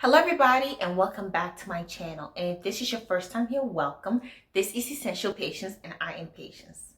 Hello everybody and welcome back to my channel, and if this is your first time here, welcome. This is Essential Patience and I am Patience.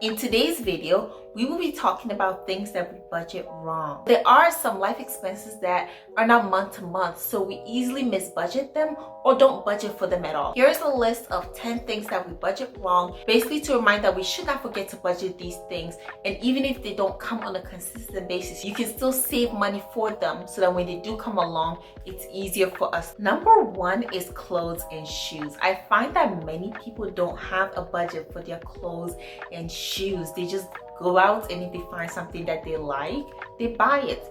In today's video, we will be talking about things that we budget wrong. There are some life expenses that are not month to month, so we easily misbudget them or don't budget for them at all. Here's a list of 10 things that we budget wrong, basically to remind that we should not forget to budget these things, and even if they don't come on a consistent basis, you can still save money for them so that when they do come along, it's easier for us. Number one is clothes and shoes. I find that many people don't have a budget for their clothes and shoes. They just go out, and if they find something that they like, they buy it.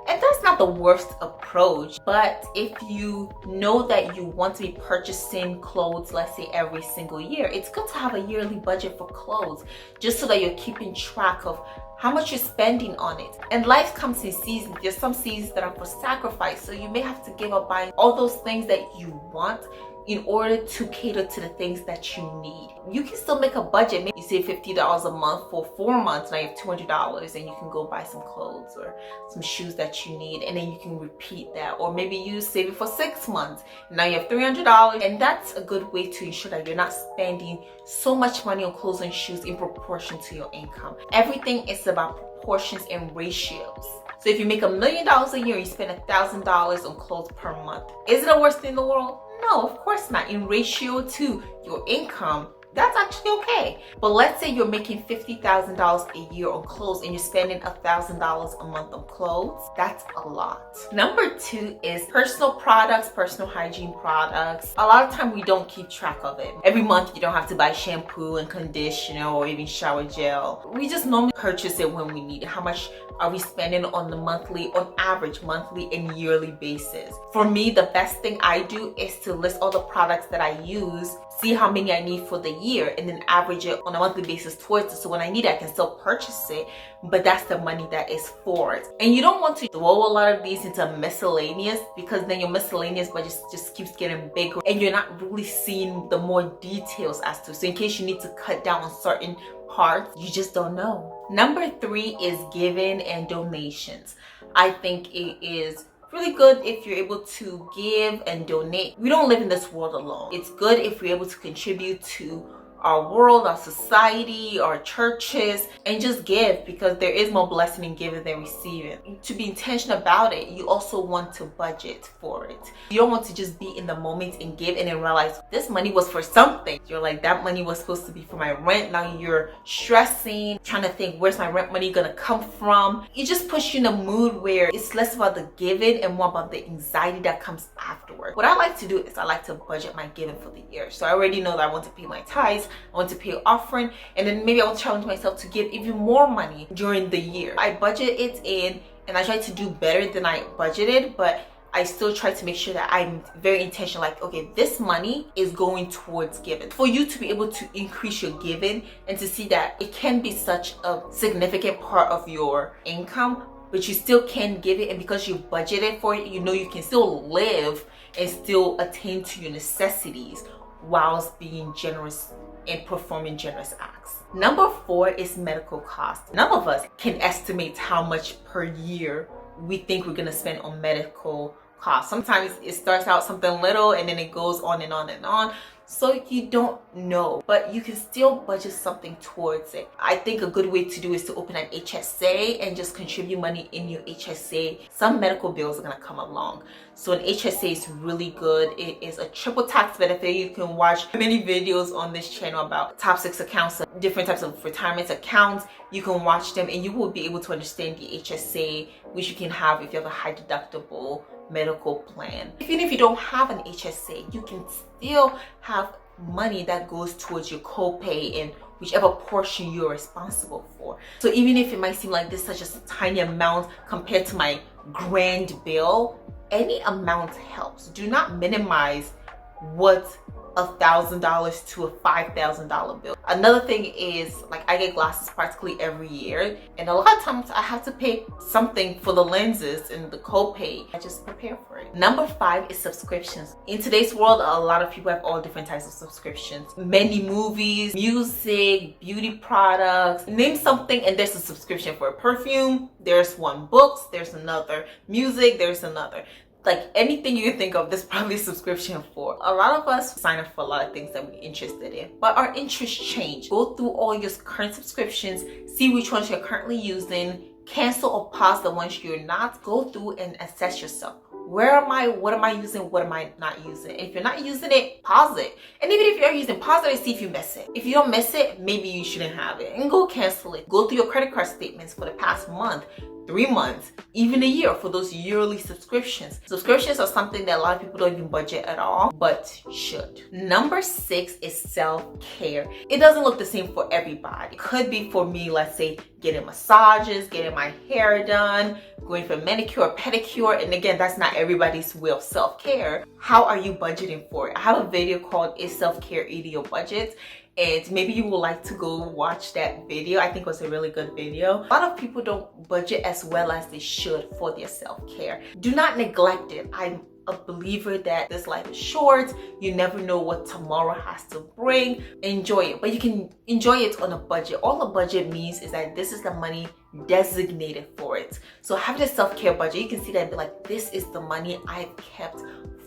And that's not the worst approach, but if you know that you want to be purchasing clothes, let's say every single year, it's good to have a yearly budget for clothes, just so that you're keeping track of how much you're spending on it. And life comes in seasons. There's some seasons that are for sacrifice, so you may have to give up buying all those things that you want in order to cater to the things that you need. You can still make a budget. Maybe you save $50 a month for 4 months, now you have $200, and you can go buy some clothes or some shoes that you need, and then you can repeat that. Or maybe you save it for 6 months, and now you have $300, and that's a good way to ensure that you're not spending so much money on clothes and shoes in proportion to your income. Everything is about proportions and ratios. So if you make $1 million a year, you spend $1,000 on clothes per month. Is it the worst thing in the world? No, of course not. In ratio to your income, that's actually okay. But let's say you're making $50,000 a year on clothes and you're spending $1,000 a month on clothes. That's a lot. Number two is personal products, personal hygiene products. A lot of time we don't keep track of it. Every month you don't have to buy shampoo and conditioner or even shower gel. We just normally purchase it when we need it. How much are we spending on the on average monthly and yearly basis? For me, the best thing I do is to list all the products that I use, see how many I need for the year, and then average it on a monthly basis towards it. So when I need it, I can still purchase it, but that's the money that is for it. And you don't want to throw a lot of these into miscellaneous, because then your miscellaneous budget just keeps getting bigger and you're not really seeing the more details as to. So in case you need to cut down on certain parts, you just don't know. Number three is giving and donations. I think it is really good if you're able to give and donate. We don't live in this world alone. It's good if we're able to contribute to our world, our society, our churches, and just give, because there is more blessing in giving than receiving. To be intentional about it, you also want to budget for it. You don't want to just be in the moment and give and then realize this money was for something. You're like, that money was supposed to be for my rent. Now you're stressing, trying to think, where's my rent money gonna come from? It just puts you in a mood where it's less about the giving and more about the anxiety that comes afterward. What I like to do is I like to budget my giving for the year. So I already know that I want to pay my tithes, I want to pay an offering, and then maybe I want to challenge myself to give even more money during the year. I budget it in, and I try to do better than I budgeted, but I still try to make sure that I'm very intentional. Like, okay, this money is going towards giving. For you to be able to increase your giving and to see that it can be such a significant part of your income, but you still can give it, and because you budgeted for it, you know you can still live and still attain to your necessities whilst being generous and performing generous acts. Number four is medical costs. None of us can estimate how much per year we think we're gonna spend on medical costs. Sometimes it starts out something little and then it goes on and on and on. So you don't know, but you can still budget something towards it. I think a good way to do is to open an HSA and just contribute money in your HSA. Some medical bills are gonna come along. So an HSA is really good. It is a triple tax benefit. You can watch many videos on this channel about top 6 accounts, different types of retirement accounts. You can watch them and you will be able to understand the HSA, which you can have if you have a high deductible medical plan. Even if you don't have an HSA, you can still have money that goes towards your copay and whichever portion you're responsible for. So even if it might seem like this is such a tiny amount compared to my grand bill, any amount helps. Do not minimize what $1,000 to a $5,000 bill. Another thing is, like, I get glasses practically every year, and a lot of times I have to pay something for the lenses and the copay. I just prepare for it. Number 5 is subscriptions. In today's world, a lot of people have all different types of subscriptions. Many movies, music, beauty products. Name something and there's a subscription. For a perfume, there's one. Books, there's another. Music, there's another. Like, anything you can think of, there's probably a subscription for. A lot of us sign up for a lot of things that we're interested in, but our interests change. Go through all your current subscriptions, see which ones you're currently using, cancel or pause the ones you're not. Go through and assess yourself. Where am I? What am I using? What am I not using? If you're not using it, pause it. And even if you're using, pause it and see if you miss it. If you don't miss it, maybe you shouldn't have it, and go cancel it. Go through your credit card statements for the past month, 3 months, even a year, for those yearly subscriptions. Subscriptions are something that a lot of people don't even budget at all, but should. Number 6 is self-care. It doesn't look the same for everybody. It could be for me, let's say, getting massages, getting my hair done, going for manicure or pedicure. And again, that's not everybody's way of self-care. How are you budgeting for it? I have a video called Is Self-Care Eating Your Budget? And maybe you would like to go watch that video. I think it was a really good video. A lot of people don't budget as well as they should for their self-care. Do not neglect it. I'm a believer that this life is short. You never know what tomorrow has to bring. Enjoy it, but you can enjoy it on a budget. All a budget means is that this is the money designated for it. So having a self-care budget, you can see that and be like, this is the money I've kept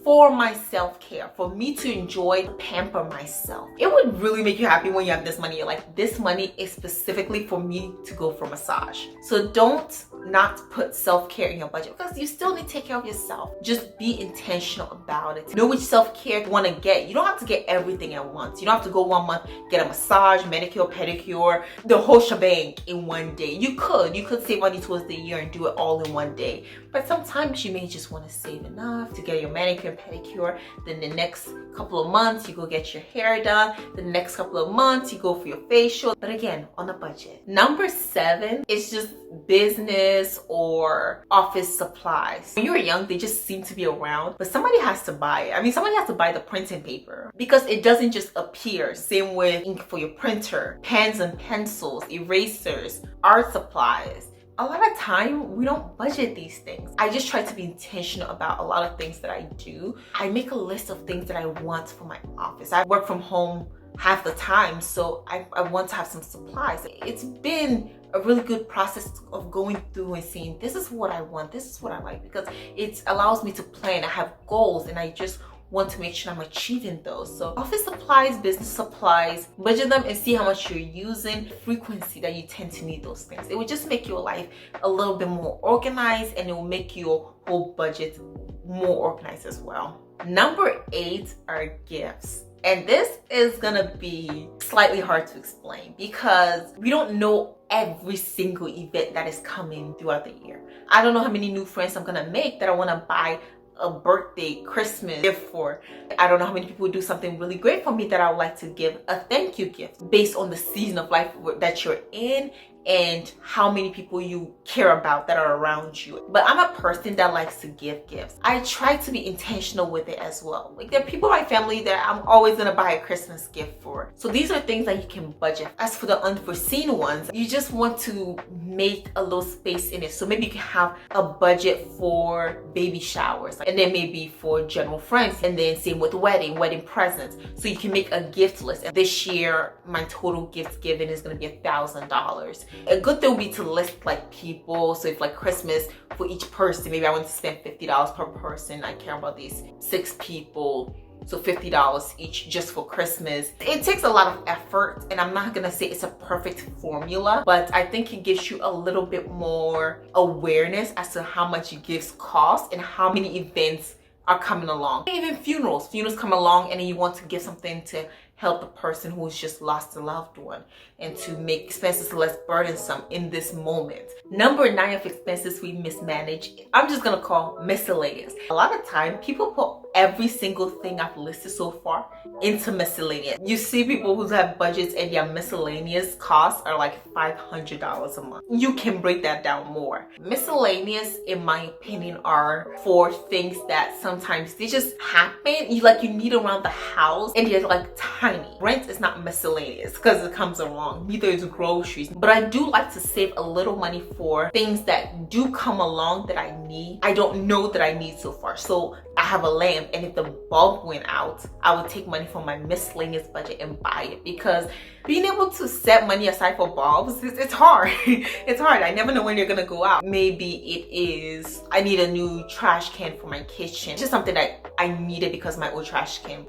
for my self-care, for me to enjoy, pamper myself. It would really make you happy when you have this money. You're like, this money is specifically for me to go for massage. So don't not put self-care in your budget, because you still need to take care of yourself. Just be intentional about it. Know which self-care you want to get. You don't have to get everything at once. You don't have to go 1 month, get a massage, manicure, pedicure, the whole shebang in one day. You could save money towards the year and do it all in one day. But sometimes you may just want to save enough to get your manicure and pedicure. Then the next couple of months, you go get your hair done. The next couple of months, you go for your facial. But again, on a budget. Number 7 is just business or office supplies. When you were young, they just seem to be around, but somebody has to buy it. I mean, somebody has to buy the printing paper, because it doesn't just appear. Same with ink for your printer, pens and pencils, erasers, art supplies. A lot of time, we don't budget these things. I just try to be intentional about a lot of things that I do. I make a list of things that I want for my office. I work from home half the time, so I want to have some supplies. It's been a really good process of going through and seeing, this is what I want, this is what I like, because it allows me to plan. I have goals and I just want to make sure I'm achieving those. So office supplies, business supplies, budget them and see how much you're using, frequency that you tend to need those things. It will just make your life a little bit more organized, and it will make your whole budget more organized as well. Number 8 are gifts. And this is gonna be slightly hard to explain, because we don't know every single event that is coming throughout the year. I don't know how many new friends I'm gonna make that I wanna buy a birthday, Christmas gift for. I don't know how many people do something really great for me that I would like to give a thank you gift based on the season of life that you're in and how many people you care about that are around you. But I'm a person that likes to give gifts. I try to be intentional with it as well. Like, there are people in my family that I'm always gonna buy a Christmas gift for. So these are things that you can budget. As for the unforeseen ones, you just want to make a little space in it. So maybe you can have a budget for baby showers, and then maybe for general friends, and then same with wedding presents. So you can make a gift list. And this year, my total gift given is gonna be $1,000. A good thing would be to list like people. So if like Christmas, for each person, maybe I want to spend $50 per person. I care about these 6 people. So $50 each just for Christmas. It takes a lot of effort, and I'm not gonna say it's a perfect formula, but I think it gives you a little bit more awareness as to how much your gifts cost and how many events are coming along. Even funerals come along, and then you want to give something to help the person who's just lost a loved one and to make expenses less burdensome in this moment. Number 9 of expenses we mismanage, I'm just gonna call miscellaneous. A lot of time people put every single thing I've listed so far into miscellaneous. You see people who have budgets and their miscellaneous costs are like $500 a month. You can break that down more. Miscellaneous, in my opinion, are for things that sometimes they just happen. You need around the house and they're like tiny. Rent is not miscellaneous because it comes along. Neither is groceries. But I do like to save a little money for things that do come along that I need. I don't know that I need so far. So I have a lamp, and if the bulb went out, I would take money from my miscellaneous budget and buy it, because being able to set money aside for bulbs, it's hard. It's hard. I never know when you're gonna go out. Maybe it is I need a new trash can for my kitchen. It's just something that I needed because my old trash can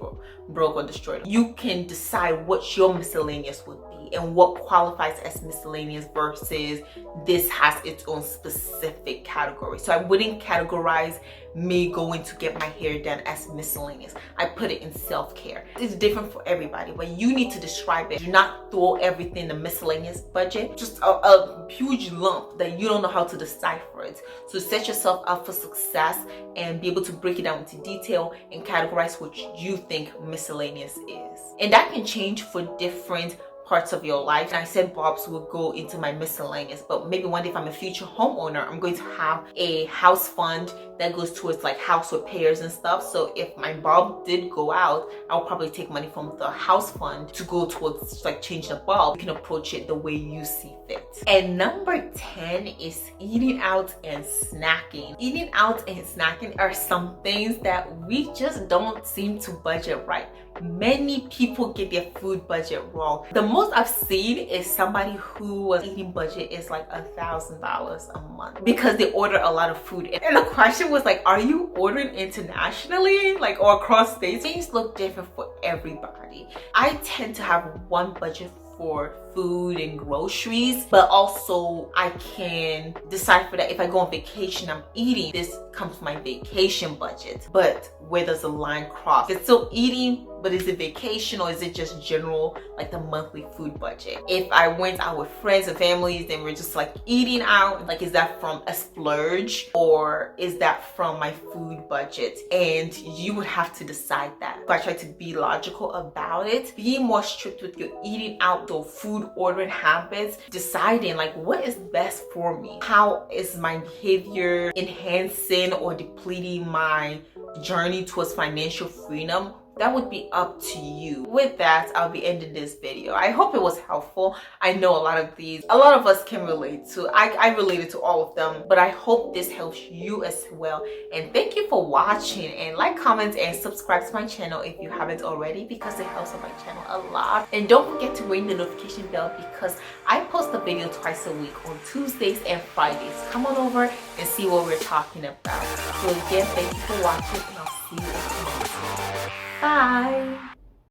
broke or destroyed. You can decide what your miscellaneous would be and what qualifies as miscellaneous versus this has its own specific category. So I wouldn't categorize me going to get my hair done as miscellaneous. I put it in self-care. It's different for everybody, but you need to describe it. Do not throw everything in the miscellaneous budget, just a huge lump that you don't know how to decipher it. So set yourself up for success and be able to break it down into detail and categorize what you think miscellaneous is. And that can change for different parts of your life. And I said bulbs will go into my miscellaneous, but maybe one day if I'm a future homeowner, I'm going to have a house fund that goes towards like house repairs and stuff. So if my bulb did go out, I'll probably take money from the house fund to go towards like changing the bulb. You can approach it the way you see fit. And number 10 is eating out and snacking. Eating out and snacking are some things that we just don't seem to budget right. Many people get their food budget wrong. The most I've seen is somebody who was eating budget is like $1,000 a month because they order a lot of food. And the question was like, are you ordering internationally, like, or across states? Things look different for everybody. I tend to have one budget for food and groceries, but also I can decipher that if I go on vacation, I'm eating, this comes from my vacation budget. But where does the line cross? It's still eating, but is it vacation or is it just general, like the monthly food budget? If I went out with friends and families, then we're just like eating out, like is that from a splurge or is that from my food budget? And you would have to decide that. So I try to be logical about it, being more strict with your eating out, the food ordering habits, deciding like what is best for me. How is my behavior enhancing or depleting my journey towards financial freedom? That would be up to you. With that, I'll be ending this video. I hope it was helpful. I know a lot of us can relate to. I related to all of them, but I hope this helps you as well. And thank you for watching, and like, comment, and subscribe to my channel if you haven't already, because it helps on my channel a lot. And don't forget to ring the notification bell because I post a video twice a week on Tuesdays and Fridays. Come on over and see what we're talking about. So again, thank you for watching, and I'll see you in the next video. Bye.